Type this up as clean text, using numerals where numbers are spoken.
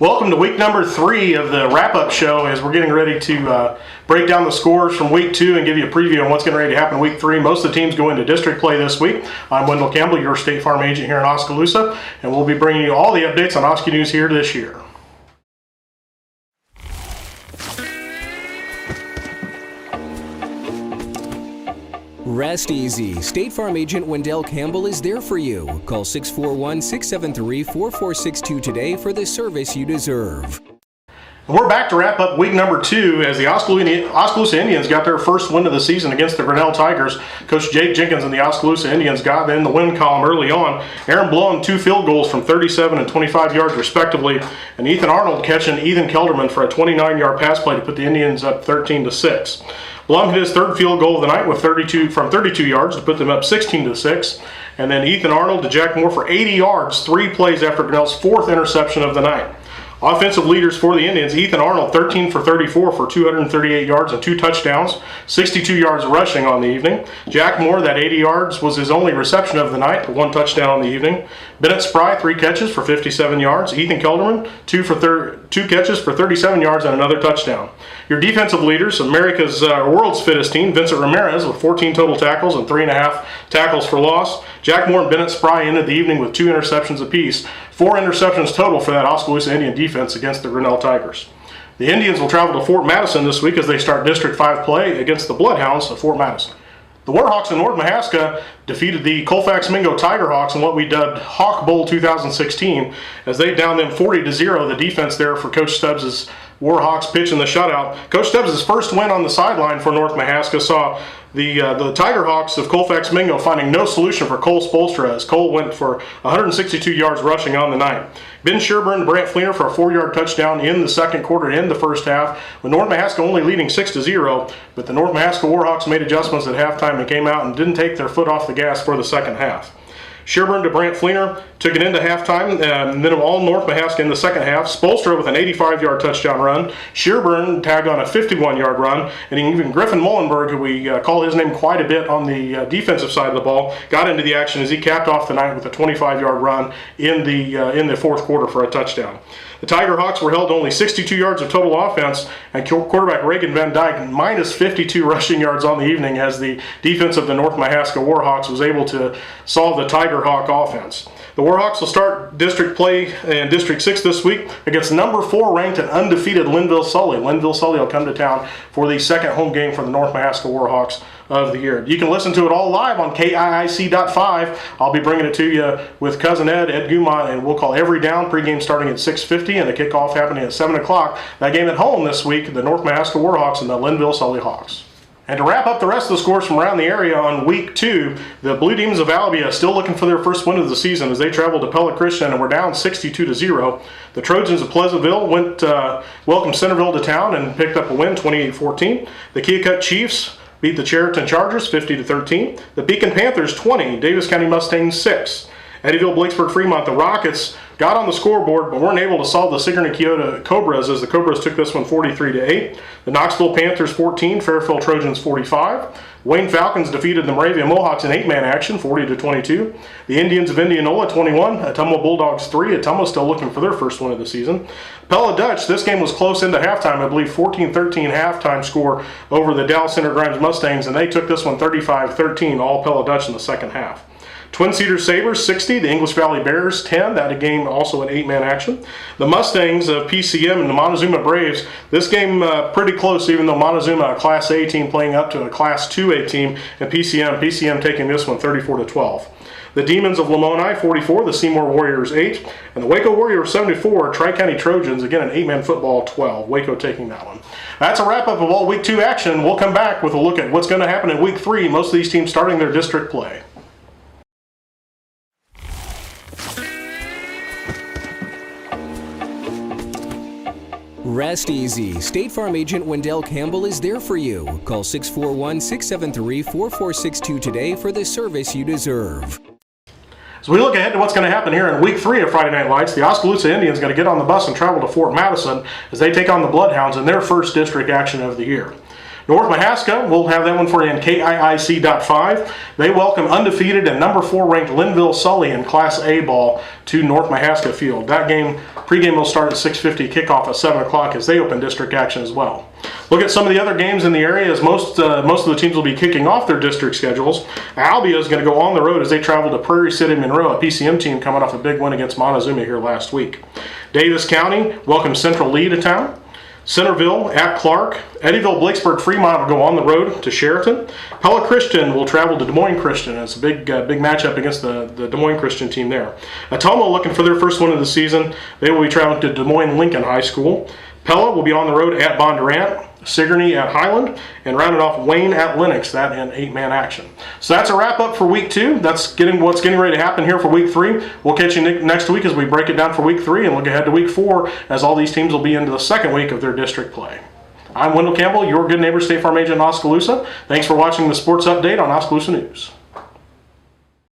Welcome to week number 3 of the wrap-up show as we're getting ready to break down the scores from week 2 and give you a preview on what's getting ready to happen in week 3. Most of the teams go into district play this week. I'm Wyndell Campbell, your State Farm agent here in Oskaloosa, and we'll be bringing you all the updates on Oski News here this year. Rest easy. State Farm agent Wyndell Campbell is there for you. Call 641-673-4462 today for the service you deserve. And we're back to wrap up week number 2 as the Oskaloosa Indians got their first win of the season against the Grinnell Tigers. Coach Jake Jenkins and the Oskaloosa Indians got in the win column early on. Aaron Blum 2 field goals from 37 and 25 yards respectively, and Ethan Arnold catching Ethan Kelderman for a 29-yard pass play to put the Indians up 13-6. Blum hit his 3rd field goal of the night with 32 yards to put them up 16-6. And then Ethan Arnold to Jack Moore for 80 yards, 3 plays after Grinnell's 4th interception of the night. Offensive leaders for the Indians, Ethan Arnold 13 for 34 for 238 yards and 2 touchdowns, 62 yards rushing on the evening. Jack Moore, that 80 yards was his only reception of the night, 1 touchdown on the evening. Bennett Spry, 3 catches for 57 yards. Ethan Kelderman, 2 catches for 37 yards and another touchdown. Your defensive leaders, America's world's fittest team, Vincent Ramirez with 14 total tackles and 3.5 tackles for loss. Jack Moore and Bennett Spry ended the evening with 2 interceptions apiece. 4 interceptions total for that Oskaloosa Indian defense against the Grinnell Tigers. The Indians will travel to Fort Madison this week as they start District 5 play against the Bloodhounds of Fort Madison. The Warhawks in North Mahaska defeated the Colfax-Mingo Tigerhawks in what we dubbed Hawk Bowl 2016 as they downed them 40-0. The defense there for Coach Stubbs' Warhawks pitching the shutout. Coach Stubbs' first win on the sideline for North Mahaska saw the Tigerhawks of Colfax-Mingo finding no solution for Cole Spolstra as Cole went for 162 yards rushing on the night. Ben Sherburne to Brant Fleener for a 4-yard touchdown in the second quarter and in the first half, with North Mahaska only leading 6-0, but the North Mahaska Warhawks made adjustments at halftime and came out and didn't take their foot off the gas for the second half. Sherburne to Brant Fleener took it into halftime, and then all North Mahaska in the second half. Spolstra with an 85-yard touchdown run. Sherburne tagged on a 51-yard run, and even Griffin Mullenberg, who we call his name quite a bit on the defensive side of the ball, got into the action as he capped off the night with a 25-yard run in the fourth quarter for a touchdown. The Tigerhawks were held to only 62 yards of total offense, and quarterback Reagan Van Dyke minus 52 rushing yards on the evening as the defense of the North Mahaska Warhawks was able to solve the Tigerhawk offense. The Warhawks will start district play in District 6 this week against number 4 ranked and undefeated Linville-Sully. Linville-Sully will come to town for the second home game for the North Mahaska Warhawks of the year. You can listen to it all live on KIIC.5. I'll be bringing it to you with Cousin Ed Gumont, and we'll call every down. Pregame starting at 6:50 and the kickoff happening at 7 o'clock. That game at home this week, the North Mahaska Warhawks and the Linville-Sully Hawks. And to wrap up the rest of the scores from around the area on week 2, the Blue Demons of Alabia still looking for their first win of the season as they traveled to Pella Christian and were down 62-0. The Trojans of Pleasantville welcomed Centerville to town and picked up a win 28-14. The Keokuk Chiefs beat the Chariton Chargers 50-13. The Beacon Panthers 20, Davis County Mustangs 6. Eddyville, Blakesburg, Fremont, the Rockets got on the scoreboard but weren't able to solve the Sigourney Keota Cobras as the Cobras took this one 43-8. The Knoxville Panthers 14, Fairfield Trojans 45. Wayne Falcons defeated the Moravia Mohawks in 8-man action 40-22. The Indians of Indianola 21, Ottumwa Bulldogs 3. Ottumwa still looking for their first win of the season. Pella Dutch, this game was close into halftime, I believe 14-13 halftime score over the Dallas Center Grimes Mustangs, and they took this one 35-13, all Pella Dutch in the second half. Twin Cedars Sabres 60, the English Valley Bears 10. That game also an 8-man action. The Mustangs of PCM and the Montezuma Braves. This game pretty close, even though Montezuma, a Class A team, playing up to a Class 2A team, and PCM taking this one 34-12. The Demons of Lamoni 44, the Seymour Warriors 8, and the Waco Warriors 74, Tri-County Trojans, again an 8-man football 12. Waco taking that one. That's a wrap-up of all Week 2 action. We'll come back with a look at what's going to happen in Week 3. Most of these teams starting their district play. Rest easy. State Farm agent Wyndell Campbell is there for you. Call 641-673-4462 today for the service you deserve. As we look ahead to what's going to happen here in Week 3 of Friday Night Lights, the Oskaloosa Indians are going to get on the bus and travel to Fort Madison as they take on the Bloodhounds in their first district action of the year. North Mahaska, we'll have that one for you in KIIC.5. They welcome undefeated and number 4 ranked Linville Sully in Class A ball to North Mahaska Field. That game, pregame will start at 6:50, kickoff at 7 o'clock as they open district action as well. Look at some of the other games in the area as most of the teams will be kicking off their district schedules. Albia is going to go on the road as they travel to Prairie City, Monroe, a PCM team coming off a big win against Montezuma here last week. Davis County welcomes Central Lee to town. Centerville at Clark. Eddyville, Blakesburg, Fremont will go on the road to Sheraton. Pella Christian will travel to Des Moines Christian. It's a big matchup against the Des Moines Christian team there. Atomo looking for their first win of the season. They will be traveling to Des Moines Lincoln High School. Pella will be on the road at Bondurant. Sigourney at Highland, and rounded off Wayne at Lennox, that in 8-man action. So that's a wrap up for week 2. That's what's getting ready to happen here for week 3. We'll catch you next week as we break it down for week 3 and look ahead to week 4 as all these teams will be into the second week of their district play. I'm Wyndell Campbell, your good neighbor State Farm agent in Oskaloosa. Thanks for watching the Sports Update on Oskaloosa News.